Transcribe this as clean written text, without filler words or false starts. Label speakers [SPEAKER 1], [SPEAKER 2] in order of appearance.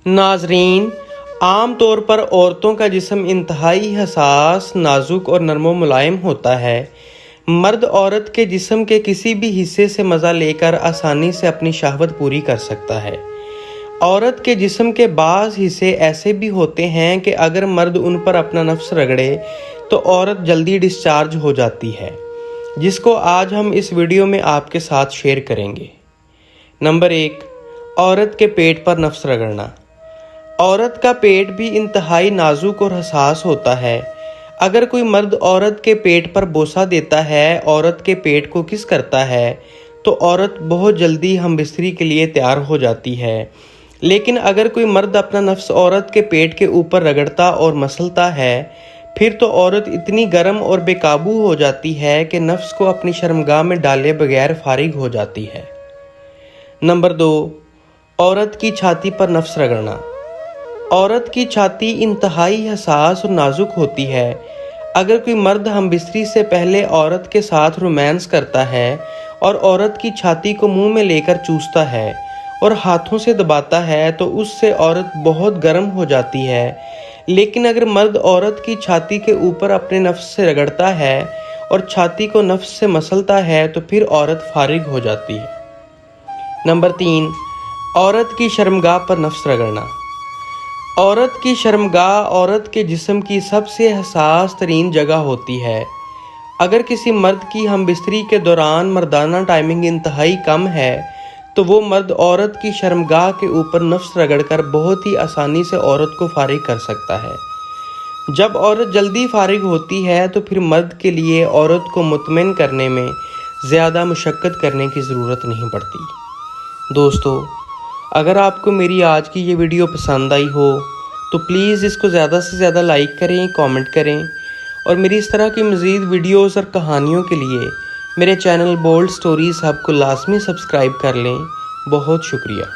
[SPEAKER 1] नाजरीन, आम तौर पर औरतों का जिस्म इंतहाई हसास, नाजुक और नरमो मुलायम होता है। मर्द औरत के जिस्म के किसी भी हिस्से से मज़ा लेकर आसानी से अपनी शहवत पूरी कर सकता है। औरत के जिस्म के बाज़ हिस्से ऐसे भी होते हैं कि अगर मर्द उन पर अपना नफ्स रगड़े तो औरत जल्दी डिस्चार्ज हो जाती है, जिसको आज हम इस वीडियो में आपके साथ शेयर करेंगे। नंबर 1, औरत के पेट पर नफ्स रगड़ना। औरत का पेट भी इंतहाई नाजुक और हसास होता है। अगर कोई मर्द औरत के पेट पर बोसा देता है, औरत के पेट को किस करता है, तो औरत बहुत जल्दी हमबिस्तरी के लिए तैयार हो जाती है। लेकिन अगर कोई मर्द अपना नफ्स औरत के पेट के ऊपर रगड़ता और मसलता है, फिर तो औरत इतनी गर्म और बेकाबू हो जाती है कि नफ्स को अपनी शर्मगाह में डाले बगैर फारिग हो जाती है। नंबर 2, औरत की छाती पर नफ्स रगड़ना। औरत की छाती इंतहाई हसास और नाजुक होती है। अगर कोई मर्द हमबिस्तरी से पहले औरत के साथ रोमांस करता है और औरत की छाती को मुंह में लेकर चूसता है और हाथों से दबाता है, तो उससे औरत बहुत गर्म हो जाती है। लेकिन अगर मर्द औरत की छाती के ऊपर अपने नफ्स से रगड़ता है और छाती को नफ्स से मसलता है, तो फिर औरत फारिग हो जाती है। नंबर 3, औरत की शर्मगाह पर नफ्स रगड़ना। औरत की शर्मगाह औरत के जिस्म की सबसे हसास तरीन जगह होती है। अगर किसी मर्द की हमबिस्तरी के दौरान मर्दाना टाइमिंग इंतहाई कम है, तो वो मर्द औरत की शर्मगाह के ऊपर नफ्स रगड़कर बहुत ही आसानी से औरत को फारिग कर सकता है। जब औरत जल्दी फारिग होती है, तो फिर मर्द के लिए औरत को मुतमिन करने में ज़्यादा मुशक्क़त करने की ज़रूरत नहीं पड़ती। दोस्तों, अगर आपको मेरी आज की ये वीडियो पसंद आई हो तो प्लीज़ इसको ज़्यादा से ज़्यादा लाइक करें, कमेंट करें और मेरी इस तरह की मज़ीद वीडियोस और कहानियों के लिए मेरे चैनल बोल्ड स्टोरीज़ हब को लाजमी सब्सक्राइब कर लें। बहुत शुक्रिया।